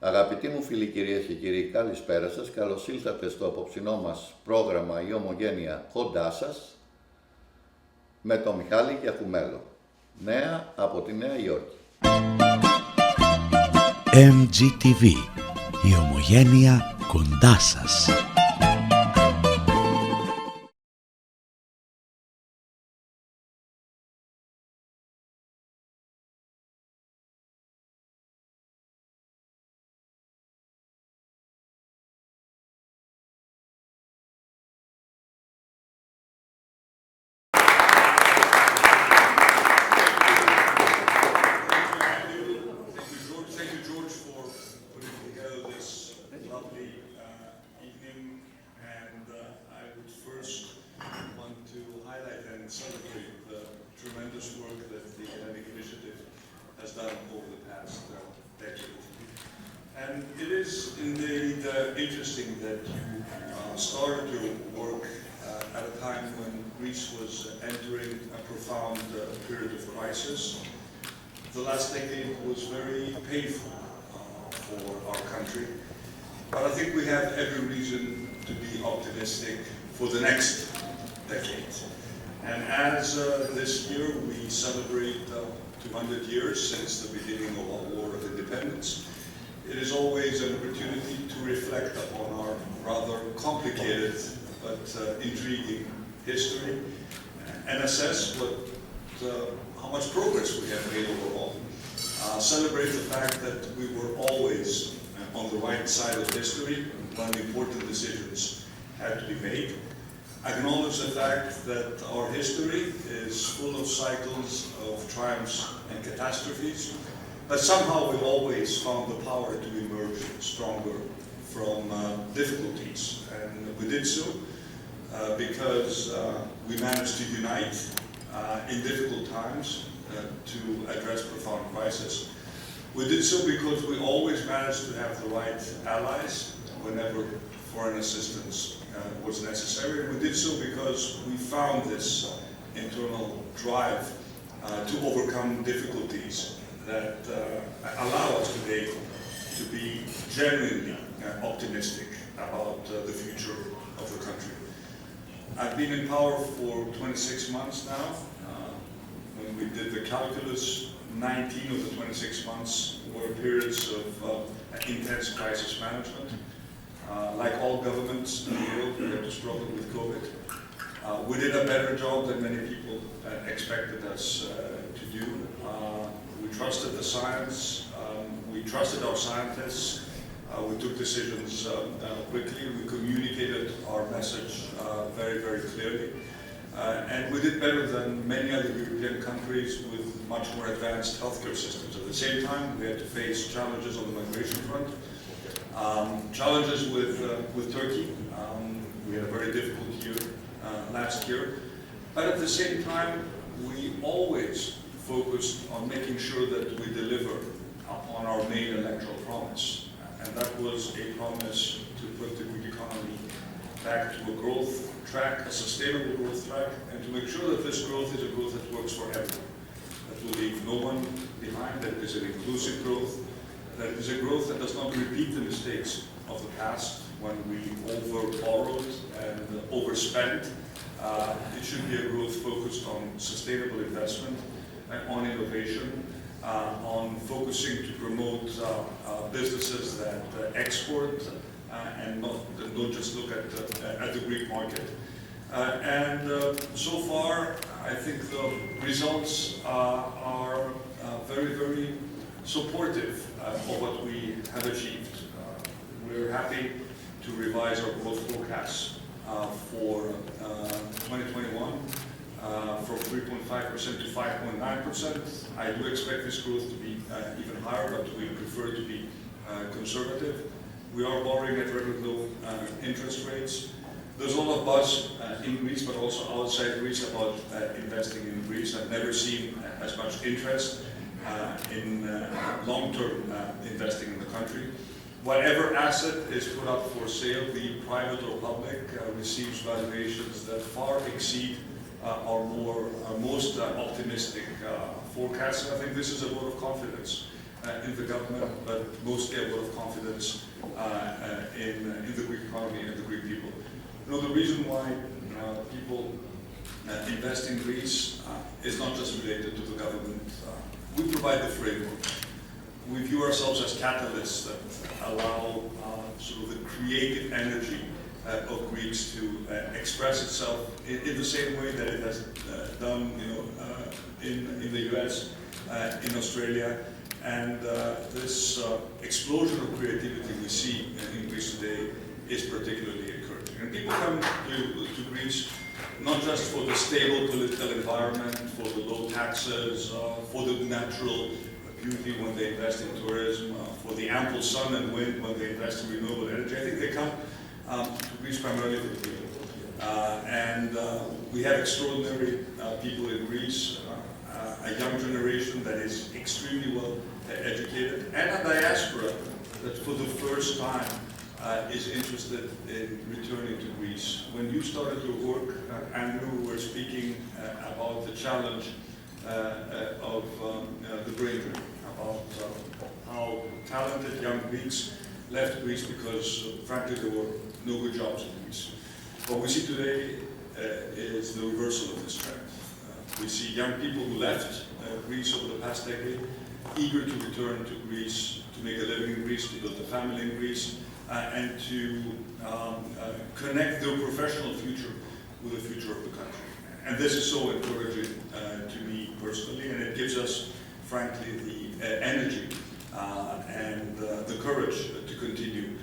Αγαπητοί μου φίλοι, κυρίες και κύριοι, καλησπέρα σας. Καλώς ήλθατε στο απόψινό μας πρόγραμμα «Η Ομογένεια κοντά σας» με τον Μιχάλη Γιακουμέλο. Νέα από τη Νέα Υόρκη. MGTV. Η Ομογένεια κοντά σας. Interesting that you started your work at a time when Greece was entering a profound period of crisis. The last decade was very painful for our country, but I think we have every reason to be optimistic for the next decade. And as this year we celebrate 200 years since the beginning of our War of Independence, it is always an opportunity to reflect upon our rather complicated but intriguing history and assess how much progress we have made overall. Celebrate the fact that we were always on the right side of history when important decisions had to be made. Acknowledge the fact that our history is full of cycles of triumphs and catastrophes, but somehow we always found the power to emerge stronger from difficulties. And we did so because we managed to unite in difficult times to address profound crisis. We did so because we always managed to have the right allies whenever foreign assistance was necessary. We did so because we found this internal drive to overcome difficulties that allow us today to be genuinely optimistic about the future of the country. I've been in power for 26 months now. When we did the calculus, 19 of the 26 months were periods of intense crisis management. Like all governments in the world, we had to struggle with COVID. We did a better job than many people expected us to do. We trusted the science, we trusted our scientists, we took decisions quickly, we communicated our message very, very clearly. And we did better than many other European countries with much more advanced healthcare systems. At the same time, we had to face challenges on the migration front, challenges with Turkey. We had a very difficult year last year, but at the same time, we always focused on making sure that we deliver upon our main electoral promise. And that was a promise to put the Greek economy back to a growth track, a sustainable growth track, and to make sure that this growth is a growth that works for everyone, that will leave no one behind, that it is an inclusive growth, that it is a growth that does not repeat the mistakes of the past when we over-borrowed and overspent. It should be a growth focused on sustainable investment, on innovation, on focusing to promote businesses that export and don't just look at the Greek market. And so far, I think the results are very, very supportive of what we have achieved. We're happy to revise our growth forecasts for 2021. From 3.5% to 5.9%. I do expect this growth to be even higher, but we prefer to be conservative. We are borrowing at very low interest rates. There's a lot of buzz in Greece, but also outside Greece about investing in Greece. I've never seen as much interest in long-term investing in the country. Whatever asset is put up for sale, be it private or public, receives valuations that far exceed our most optimistic forecasts. I think this is a vote of confidence in the government, but mostly a vote of confidence in the Greek economy and the Greek people. You know, the reason why people invest in Greece is not just related to the government. We provide the framework. We view ourselves as catalysts that allow sort of the creative energy of Greeks to express itself in the same way that it has done, you know, in the US, in Australia, and this explosion of creativity we see in Greece today is particularly encouraging. And people come to Greece not just for the stable political environment, for the low taxes, for the natural beauty when they invest in tourism, for the ample sun and wind when they invest in renewable energy. I think they come to Greece primarily for the people. And we have extraordinary people in Greece, a young generation that is extremely well educated, and a diaspora that for the first time is interested in returning to Greece. When you started your work, Andrew, we were speaking about the challenge of the brain drain, about how talented young Greeks left Greece because, frankly, there were no good jobs in Greece. What we see today is the reversal of this trend. We see young people who left Greece over the past decade, eager to return to Greece, to make a living in Greece, to build a family in Greece, and to connect their professional future with the future of the country. And this is so encouraging to me personally, and it gives us, frankly, the energy and the courage to continue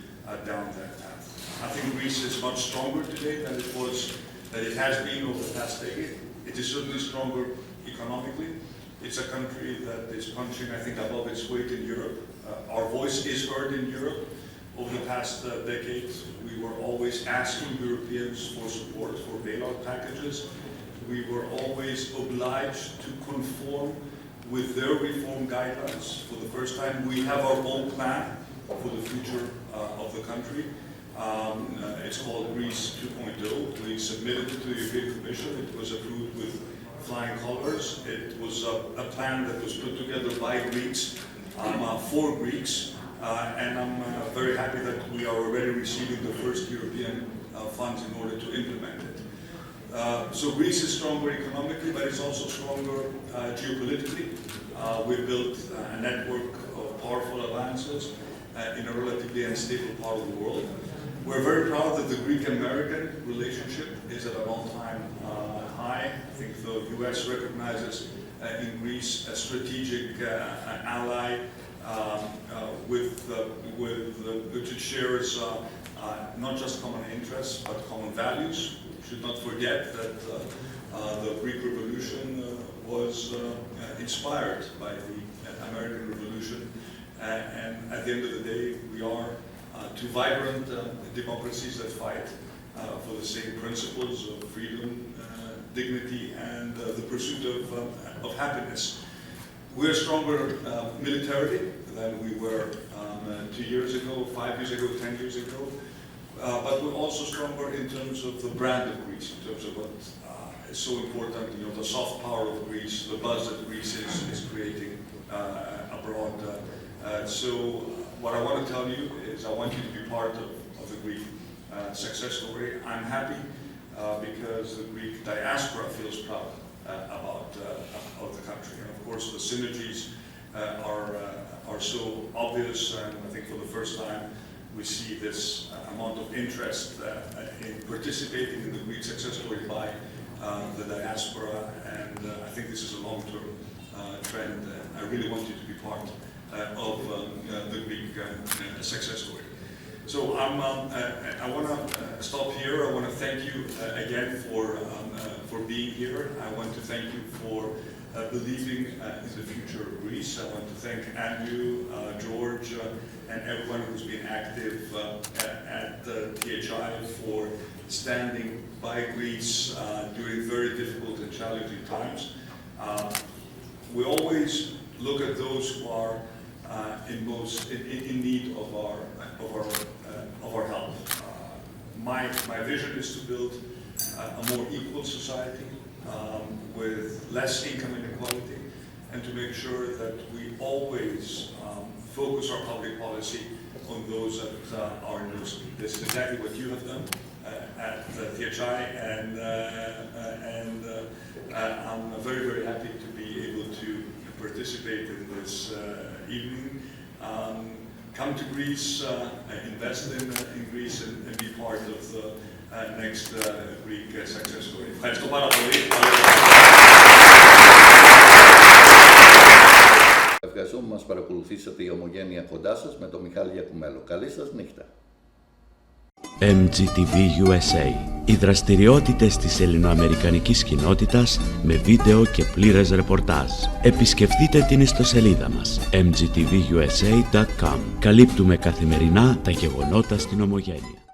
down that path. I think Greece is much stronger today than it has been over the past decade. It is certainly stronger economically. It's a country that is punching, I think, above its weight in Europe. Our voice is heard in Europe. Over the past decade, we were always asking Europeans for support for bailout packages. We were always obliged to conform with their reform guidelines. For the first time, we have our own plan for the future of the country. It's called Greece 2.0. We submitted it to the European Commission. It was approved with flying colors. It was a plan that was put together by Greeks, for Greeks, and I'm very happy that we are already receiving the first European funds in order to implement it. So Greece is stronger economically, but it's also stronger geopolitically. We've built a network of powerful alliances in a relatively unstable part of the world. We're very proud that the Greek-American relationship is at an all-time high. I think the US recognizes in Greece a strategic ally which shares not just common interests but common values. We should not forget that the Greek Revolution was inspired by the American Revolution, and at the end of the day we are two vibrant democracies that fight for the same principles of freedom, dignity, and the pursuit of happiness. We're stronger militarily than we were 2 years ago, 5 years ago, 10 years ago, but we're also stronger in terms of the brand of Greece, in terms of what is so important, you know, the soft power of Greece, the buzz that Greece is creating abroad. So what I want to tell you is I want you to be part of the Greek success story. I'm happy because the Greek diaspora feels proud about the country. And of course, the synergies are so obvious, and I think for the first time we see this amount of interest in participating in the Greek success story by the diaspora, and I think this is a long-term trend. I really want you to be part of the Greek success story. So I want to stop here. I want to thank you again for being here. I want to thank you for believing in the future of Greece. I want to thank Andrew, George, and everyone who's been active at THI for standing by Greece during very difficult and challenging times. We always look at those who are in need of our help. My vision is to build a more equal society with less income inequality and to make sure that we always focus our public policy on those that are in those. This is exactly what you have done at THI, and I'm very, very happy to be able to participate in this evening. Come to Greece, invest in Greece, and be part of the next Greek success story. Ευχαριστώ πάρα πολύ. Ευχαριστούμε που μας παρακολουθήσατε η Ομογένεια κοντά σας με τον Μιχάλη Γιακουμέλο. Καλή σας νύχτα. MGTV USA. Οι δραστηριότητες της ελληνοαμερικανικής κοινότητας με βίντεο και πλήρες ρεπορτάζ. Επισκεφτείτε την ιστοσελίδα μας mgtvusa.com. Καλύπτουμε καθημερινά τα γεγονότα στην Ομογένεια.